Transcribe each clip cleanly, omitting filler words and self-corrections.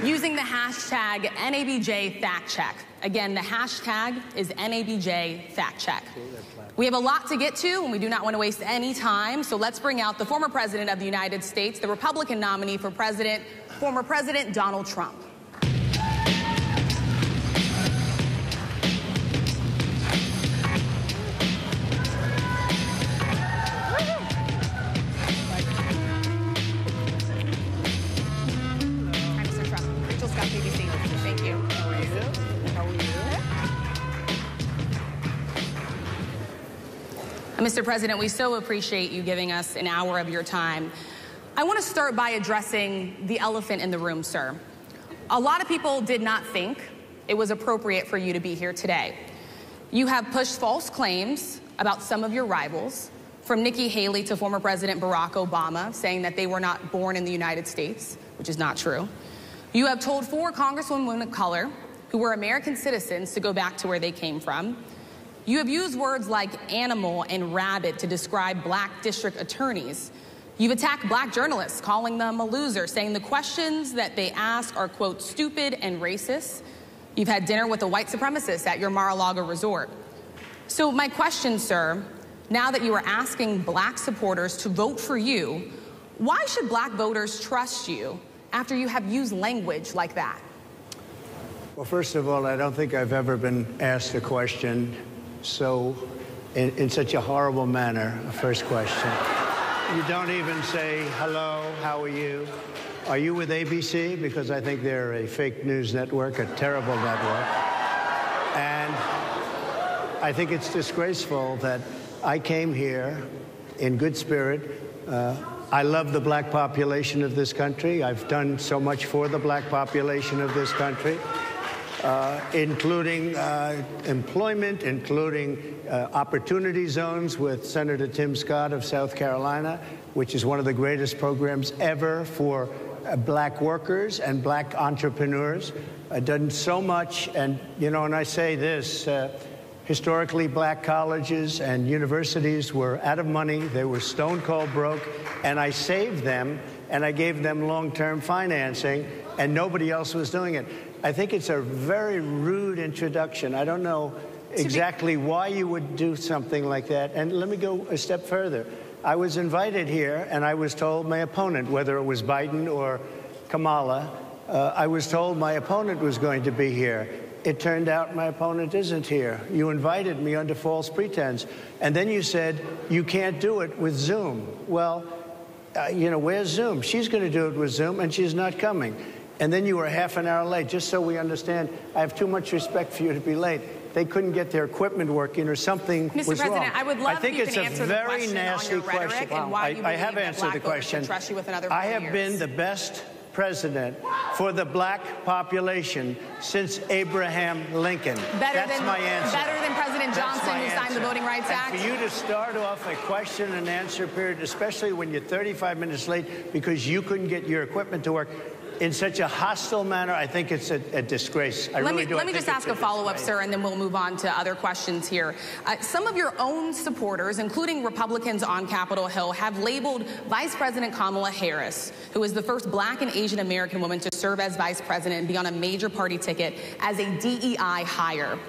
using the hashtag NABJFactCheck. Again, the hashtag is NABJFactCheck. We have a lot to get to, and we do not want to waste any time, so let's bring out the former president of the United States, the Republican nominee for president, former President Donald Trump. Mr. President, we so appreciate you giving us an hour of your time. I want to start by addressing the elephant in the room, sir. A lot of people did not think it was appropriate for you to be here today. You have pushed false claims about some of your rivals, from Nikki Haley to former President Barack Obama, saying that they were not born in the United States, which is not true. You have told 4 congresswomen of color who were American citizens to go back to where they came from. You have used words like animal and rabid to describe black district attorneys. You've attacked black journalists, calling them a loser, saying the questions that they ask are, quote, stupid and racist. You've had dinner with a white supremacist at your Mar-a-Lago resort. So my question, sir, now that you are asking black supporters to vote for you, why should black voters trust you after you have used language like that? Well, first of all, I don't think I've ever been asked a question in such a horrible manner. First question. You don't even say, hello, how are you? Are you with ABC? Because I think they're a fake news network, a terrible network. And I think it's disgraceful that I came here in good spirit. I love the black population of this country. I've done so much for the black population of this country. Including employment, including opportunity zones with Senator Tim Scott of South Carolina, which is one of the greatest programs ever for black workers and black entrepreneurs. I've done so much, and, you know, and I say this, historically black colleges and universities were out of money. They were stone cold broke, and I saved them, and I gave them long-term financing, and nobody else was doing it. I think it's a very rude introduction. I don't know exactly why you would do something like that. And let me go a step further. I was invited here, and I was told my opponent, whether it was Biden or Kamala, I was told my opponent was going to be here. It turned out my opponent isn't here. You invited me under false pretense. And then you said you can't do it with Zoom. Well, you know, where's Zoom? She's going to do it with Zoom, and she's not coming. And then you were half an hour late. Just so we understand, I have too much respect for you to be late. They couldn't get their equipment working or something was wrong. Mr. President, I would love if you can answer the question on your rhetoric and why you believe I have answered the question. Trust you with another 4 I have years. been the best president for the black population since Abraham Lincoln. That's my answer. Better than President Johnson, who signed the Voting Rights Act? And for you to start off a question and answer period, especially when you're 35 minutes late because you couldn't get your equipment to work, in such a hostile manner, I think it's a disgrace. Let me just ask a follow-up, sir, and then we'll move on to other questions here. Some of your own supporters, including Republicans on Capitol Hill, have labeled Vice President Kamala Harris, who is the first black and Asian American woman to serve as vice president and be on a major party ticket, as a DEI hire.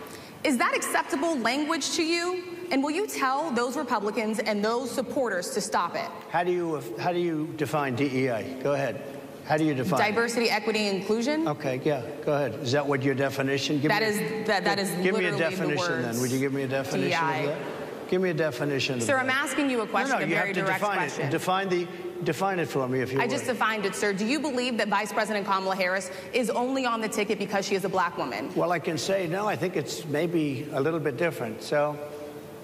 Is that acceptable language to you? And will you tell those Republicans and those supporters to stop it? How do you define DEI? Go ahead. How do you define diversity, equity, inclusion? Okay, yeah, go ahead. Is that what your definition? That is give me a definition definition then. Would you give me a definition DEI. of that? Give me a definition of that. Sir, I'm asking you a question, a very direct question. Define it for me, if you would. I just defined it, sir. Do you believe that Vice President Kamala Harris is only on the ticket because she is a black woman? Well, I can say no. I think it's maybe a little bit different. So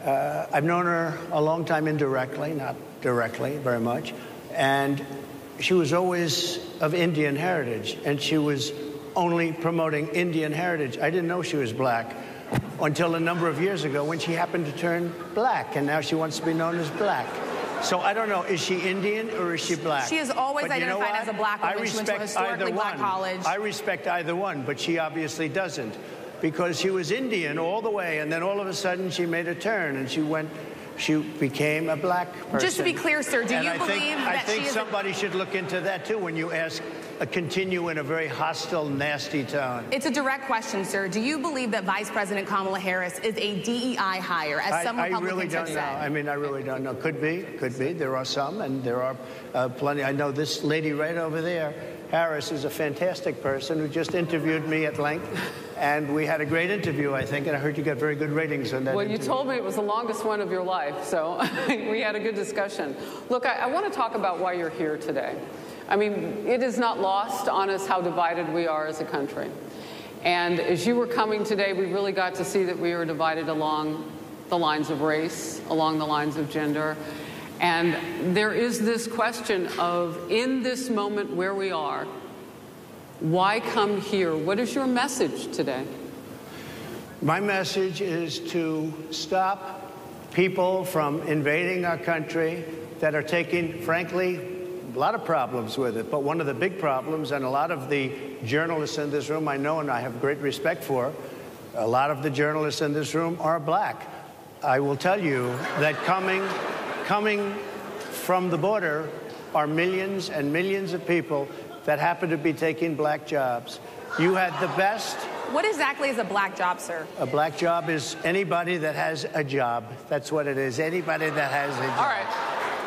I've known her a long time indirectly, not directly very much. And she was always of Indian heritage, and she was only promoting Indian heritage. I didn't know she was black until a number of years ago when she happened to turn black, and now she wants to be known as black. So I don't know, is she Indian or is she black? She is always identified as a black woman. She went to a historically black college. I respect either one, but she obviously doesn't, because she was Indian all the way, and then all of a sudden she made a turn, and she went she became a black person. Just to be clear, sir, do you believe that I think somebody should look into that, too, when you ask, continue in a very hostile, nasty tone. It's a direct question, sir. Do you believe that Vice President Kamala Harris is a DEI hire, as some Republicans really don't have know. said? I mean, I really don't know. Could be. There are some, and there are plenty. I know this lady right over there, Harris, is a fantastic person who just interviewed me at length. And we had a great interview, I think, and I heard you got very good ratings on that Well, interview. you told me it was the longest one of your life, so we had a good discussion. Look, I want to talk about why you're here today. I mean, it is not lost on us how divided we are as a country. And as you were coming today, we really got to see that we were divided along the lines of race, along the lines of gender. And there is this question of, in this moment where we are, why come here? What is your message today? My message is to stop people from invading our country that are taking, frankly, a lot of problems with it. But one of the big problems, and a lot of the journalists in this room I know and I have great respect for, a lot of the journalists in this room are black. I will tell you that coming from the border are millions and millions of people that happen to be taking black jobs. You had the best. What exactly is a black job, sir? A black job is anybody that has a job. That's what it is. Anybody that has a job. All right.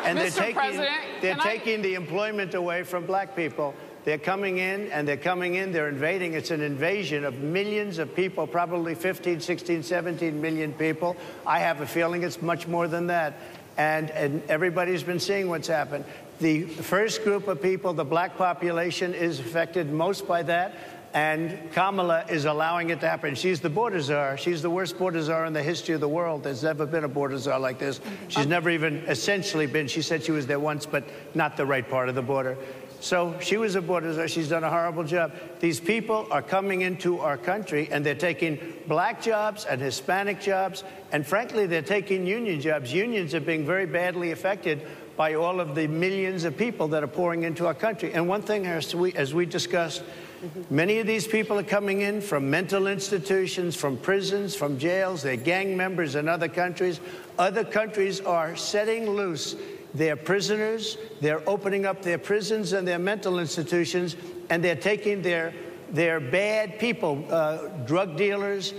And Mr. President, they're taking the employment away from black people. They're coming in, and they're invading. It's an invasion of millions of people, probably 15, 16, 17 million people. I have a feeling it's much more than that. And everybody's been seeing what's happened. The first group of people, the black population, is affected most by that, and Kamala is allowing it to happen. She's the border czar. She's the worst border czar in the history of the world. There's never been a border czar like this. She's never even essentially been. She said she was there once, but not the right part of the border. So she was a border czar. She's done a horrible job. These people are coming into our country, and they're taking black jobs and Hispanic jobs, and frankly, they're taking union jobs. Unions are being very badly affected by all of the millions of people that are pouring into our country. And one thing, as we discussed, many of these people are coming in from mental institutions, from prisons, from jails. They're gang members in other countries. Other countries are setting loose their prisoners. They're opening up their prisons and their mental institutions, and they're taking their bad people, drug dealers,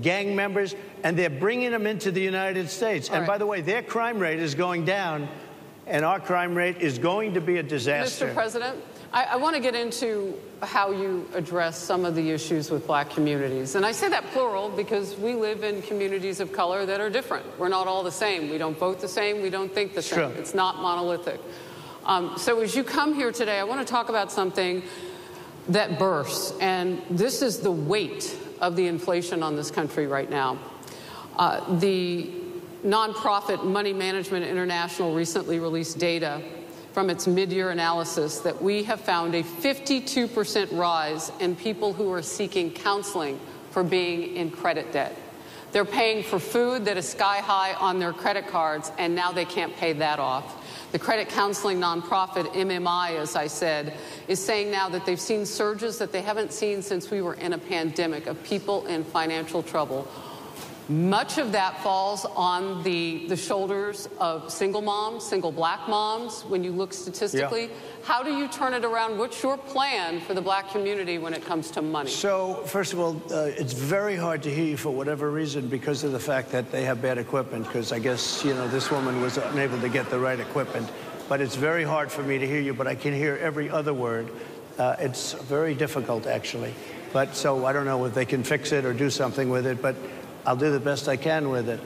gang members, and they're bringing them into the United States. And by the way, their crime rate is going down, and our crime rate is going to be a disaster. Mr. President, I want to get into how you address some of the issues with black communities. And I say that plural because we live in communities of color that are different. We're not all the same. We don't vote the same. We don't think the same. It's not monolithic. So as you come here today, I want to talk about something that bursts. And this is the weight of the inflation on this country right now. The nonprofit Money Management International recently released data from its mid-year analysis that we have found a 52% rise in people who are seeking counseling for being in credit debt. They're paying for food that is sky high on their credit cards, and now they can't pay that off. The credit counseling nonprofit MMI, as I said, is saying now that they've seen surges that they haven't seen since we were in a pandemic of people in financial trouble. Much of that falls on the shoulders of single moms, single black moms, when you look statistically. How do you turn it around? What's your plan for the black community when it comes to money? So, first of all, it's very hard to hear you for whatever reason because of the fact that they have bad equipment, because I guess, this woman was unable to get the right equipment. But it's very hard for me to hear you, but I can hear every other word. It's very difficult, actually. But so I don't know if they can fix it or do something with it, but I'll do the best I can with it.